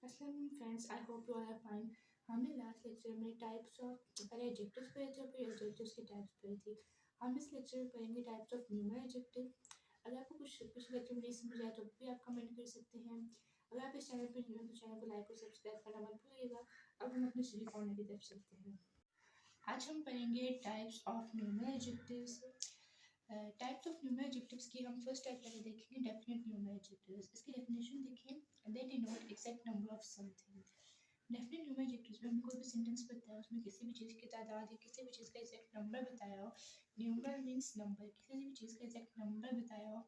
अस्सलाम friends, I hope you all are fine. हमने last lecture में टाइप्स ऑफ पहले एडजेक्टिव्स पढ़े थे, फिर एडजेक्टिव्स की टाइप्स पढ़ी थी। हम इस लेक्चर में पढ़ेंगे टाइप्स ऑफ न्यूमरल एडजेक्टिव। अगर आपको कुछ लेक्चर में नहीं समझ आए तो भी आप कमेंट कर सकते हैं। अगर आप इस चैनल पर न्यू हैं तो चैनल को लाइक और सब्सक्राइब करना मत भूलिएगा। अब हम अपनी स्टडी कॉर्नर की तरफ चलते हैं। आज हम पढ़ेंगे types of numeral adjectives. Types of numeral adjectives की हम फर्स्ट टाइप पहले देखेंगे, डेफिनेट न्यूमरल एडजेक्टिव्स। इसकी डेफिनेशन देखिए, they denote exact number of something. Definite numeral adjectives में हमें कोई भी सेंटेंस बताया हो, उसमें किसी भी चीज़ की तादाद या किसी भी चीज़ का एग्जैक्ट नंबर बताया हो, न्यूमरल मीन्स नंबर, किसी भी चीज़ का एग्जैक्ट नंबर बताया हो,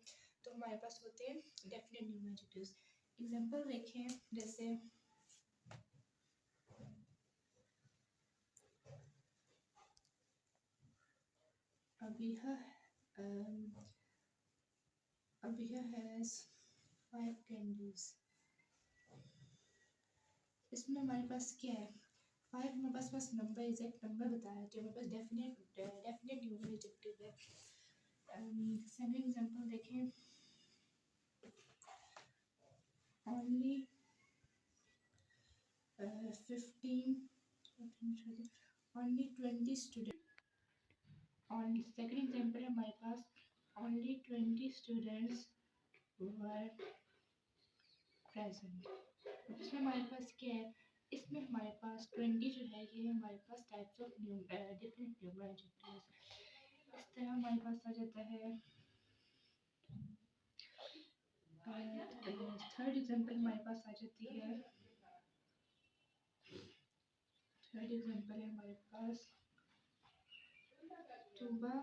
तो हमारे पास होते हैं डेफिनेट न्यूमरल एडजेक्टिव्स। एग्जांपल देखें, जैसे Abiha has 5 candies। इसमें हमारे पास क्या है, 5 हमारे पास नंबर एग्जैक्ट नंबर बताया, जो हमारे पास डेफिनेट न्यूमरल एडजेक्टिव है। सेकंड एग्जांपल देखें, only 20 students। on second example है हमारे पास, only 20 students were present। इसमें हमारे पास क्या है, इसमें हमारे पास 20 जो है ये हमारे पास types of different numeral adjectives. इस तरह हमारे पास आ जाता है। थर्ड एग्जांपल हमारे पास आ जाती है, थर्ड एग्जांपल है हमारे पास, Tuba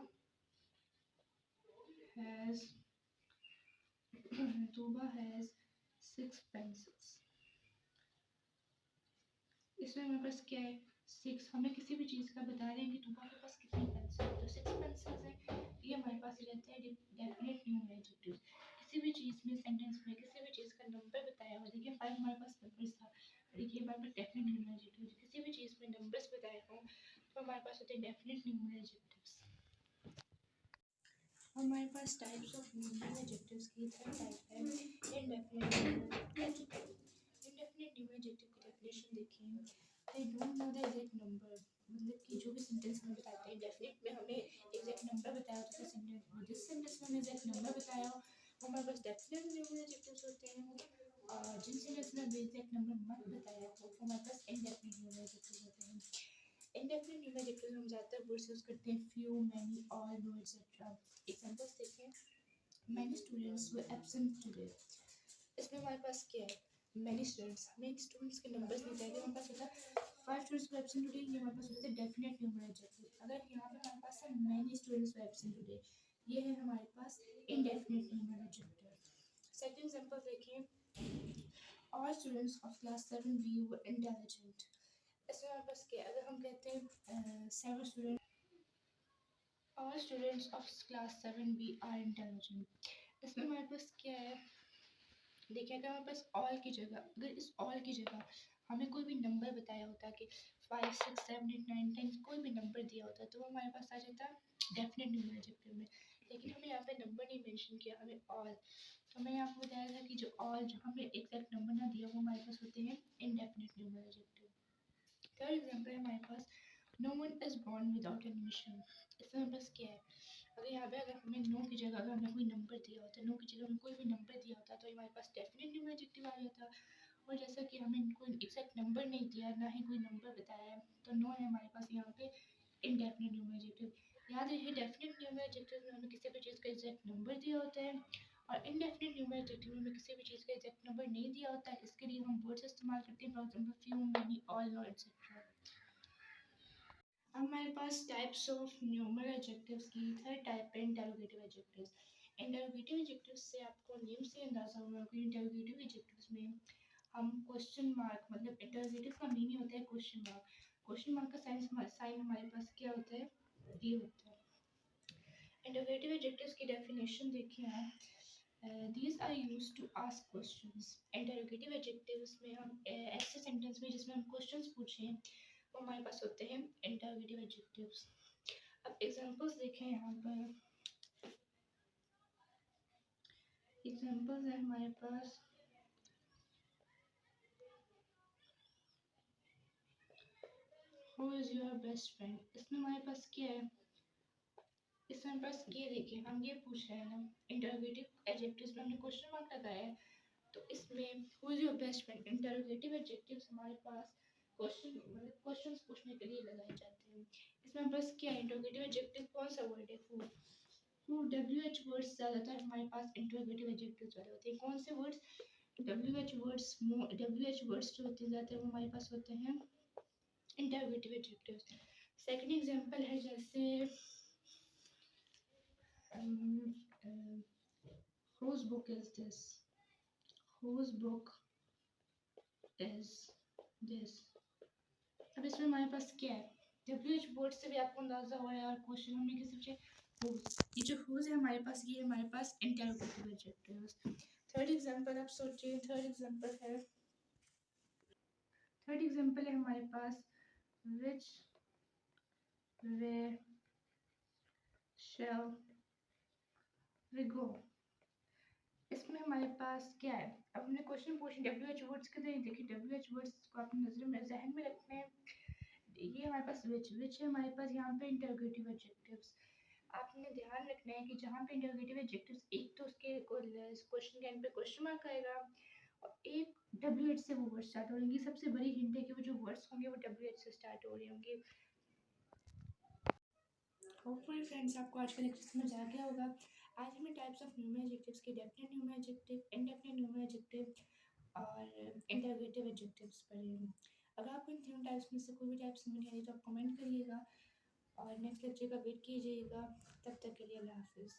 has 6 pencils। इसमें हमारे पास क्या है, 6, हमें किसी भी चीज़ का बता रहे हैं कि तुबा के पास कितनी पेंसिल है, तो 6 पेंसिल्स हैं। ये हमारे पास रहते हैं डेफिनेट न्यूमरल एडजेक्टिव्स। किसी भी चीज़ में, सेंटेंस में किसी भी चीज़ का नंबर बताया हो, देखिए 5 हमारे पास नंबर्स था, देखिए हमारे पास डेफिनेट न्यूमरल एडजेक्टिव्स। किसी भी चीज़ में नंबर्स बताए हों तो हमारे पास होते हैं डेफिनेट न्यूमरल एडजेक्टिव्स। हमारे पास टाइप्स ऑफ न्यूमरल एडजेक्टिव्स की थर्ड टाइप है indefinite numeral adjective. Indefinite numeral adjective की डेफिनेशन देखिए, they don't know the exact number. मतलब कि जो भी सेंटेंस में बताते हैं, डेफिनेट में हमें एग्जैक्ट नंबर बताया होता है सेंटेंस में, जिस सेंटेंस में हमें एग्जैक्ट नंबर बताया हो वो हमारे पास डेफिनेट न्यूमरल एडजेक्टिव्स होते हैं। और जिन सेंटेंस में एग्जैक्ट नंबर मत बताया हो वो हमारे पास इनडेफिनिट न्यूमरल एडजेक्टिव्स होते हैं। इंडेफिनिट न्यूमरल एडजेक्टिव्स हम ज़्यादातर वर्ड्स यूज करते हैं, few, many, all, no etcetera. Examples देखें, many students were absent today. इसमें हमारे पास क्या है, मैनी स्टूडेंट्स, हमें स्टूडेंट्स के नंबर्स बताए थे, हमारे पास होता है 5 स्टूडेंट्स वर एब्सेंट टुडे, ये हमारे पास होता है डेफिनेट न्यूमरल एडजेक्टिव। अगर यहाँ पे हमारे पास है many students were absent today, ये है हमारे पास indefinite numeral adjective. Second example देखें, all students of class 7B were intelligent. इसमें हमारे पास क्या है, अगर हम कहते हैं 7 student, all students of class 7B are intelligent, इसमें हमारे पास क्या है, देखिए अगर हमारे पास ऑल की जगह, अगर इस ऑल की जगह हमें कोई भी नंबर बताया होता कि 5, 6, 7, 8, 9, 10 कोई भी नंबर दिया होता तो हमारे पास आ जाता डेफिनेट न्यूमरल एडजेक्टिव में। लेकिन हमें यहाँ पे नंबर नहीं मेंशन किया, हमें ऑल, तो हमें यहाँ पे बताया था कि जो ऑल, जो हमें एग्जैक्ट नंबर ना दिया वो हमारे पास होते हैं indefinite numeral adjective. Third example है हमारे पास, no one is born without admission. इसमें हमारे पास क्या है, अगर यहाँ पे अगर हमें नो की जगह अगर हमें कोई नंबर दिया होता, नो की जगह हमें कोई भी नंबर दिया होता तो हमारे पास डेफिनेट न्यूमरल एडजेक्टिव आ जाता। और जैसा कि हमें कोई एग्जैक्ट नंबर नहीं दिया, ना ही कोई नंबर बताया है, तो नो है हमारे पास यहाँ पे इनडेफिनेट न्यूमरल एडजेक्टिव। याद रखिए, डेफिनेट न्यूमरल एडजेक्टिव में हमें किसी भी चीज़ का एग्जैक्ट नंबर दिया होता है, और इनडेफिनेट न्यूमरल एडजेक्टिव में हमें किसी भी चीज़ का एग्जैक्ट नंबर नहीं दिया होता है। इसके लिए हम वर्ड्स इस्तेमाल करते हैं, for example few, many, all, no etcetera. हमारे पास टाइप्स ऑफ न्यूमरल एडजेक्टिव्स की थर्ड टाइप है इंटरोगेटिव एडजेक्टिव्स। इंटरोगेटिव एडजेक्टिव्स से आपको नेम से अंदाजा होगा कि इंटरोगेटिव एडजेक्टिव्स में हम क्वेश्चन मार्क, मतलब इंटरोगेटिव का मीनिंग होता है क्वेश्चन मार्क। क्वेश्चन मार्क का साइन हमारे पास क्या होता है, ये होता है। इंटरोगेटिव एडजेक्टिव्स की डेफिनेशन देखिए आप, these are used to ask questions। Interrogative adjectives में हम ऐसे सेंटेंस में जिसमें हम क्वेश्चंस पूछें वो हमारे पास होते हैं इंटरोगेटिव एडजेक्टिव्स। अब एग्जांपल्स देखें, यहाँ पर एग्जांपल्स है हमारे पास, who is your best friend, इसमें हमारे पास क्या है, इसमें हमारे पास ये देखिए हम ये पूछ रहे हैं ना, इंटरोगेटिव एडजेक्टिव्स में हमने क्वेश्चन मार्क लगाया है, तो इसमें who is your best friend interrogative adjectives हमारे पास क्वेश्चन मतलब क्वेश्चंस पूछने के लिए लगाए जाते हैं। इसमें हमारे पास क्या है, इंटरोगेटिव एडजेक्टिव कौन सा वर्ड है, हु डब्ल्यू एच वर्ड्स ज़्यादातर हमारे पास इंटरोगेटिव एडजेक्टिव्स वाले होते हैं। कौन से वर्ड्स, डब्ल्यू एच वर्ड्स जो होते हैं ज़्यादातर वो हमारे पास होते हैं इंटरोगेटिव एडजेक्टिव्स। सेकंड एग्जांपल है जैसे whose book is this, whose book is this। अब इसमें हमारे पास क्या है, डब्ल्यू एच वर्ड से भी आपको अंदाजा हो रहा है, क्वेश्चन हमने किसी पूछे whose, ये जो whose है हमारे पास, ये हमारे पास इंटरोगेटिव एडजेक्टिव्स। थर्ड एग्जांपल आप सोचिए, थर्ड एग्जांपल है हमारे पास which way shall we go। इसमें हमारे पास क्या है, अब हमने क्वेश्चन पूछे डब्ल्यू एच वर्ड्स के, देखिए डब्ल्यू एच वर्ड्स को आपने नजर में जहन में रखना है। ये हमारे पास विच है हमारे पास यहाँ पे इंटरोगेटिव एडजेक्टिव्स। आपने ध्यान रखना है कि जहाँ पे इंटरोगेटिव एडजेक्टिव्स, एक तो उसके क्वेश्चन के एंड पे क्वेश्चन मार्क आएगा और एक डब्ल्यू एच से वो वर्ड स्टार्ट हो रही है। सबसे बड़ी हिंट है कि वो जो वर्ड्स होंगे वो डब्ल्यू एच से स्टार्ट हो रहे होंगे। होपफुली फ्रेंड्स आपको आज का लेक्चर समझ आ गया होगा। आज हमने टाइप्स ऑफ न्यूमर एडजेक्टिव्स के डेफिनेट न्यूमर एडजेक्टिव, इनडेफिनेट न्यूमर एडजेक्टिव और इंटरोगेटिव एडजेक्टिव्स पढ़े हैं। अगर आपको इन तीनों टाइप्स में से कोई भी टाइप समझ नहीं आई तो आप कमेंट करिएगा और नेक्स्ट लेक्चर का वेट कीजिएगा। तब तक के लिए अल्लाह हाफिज़।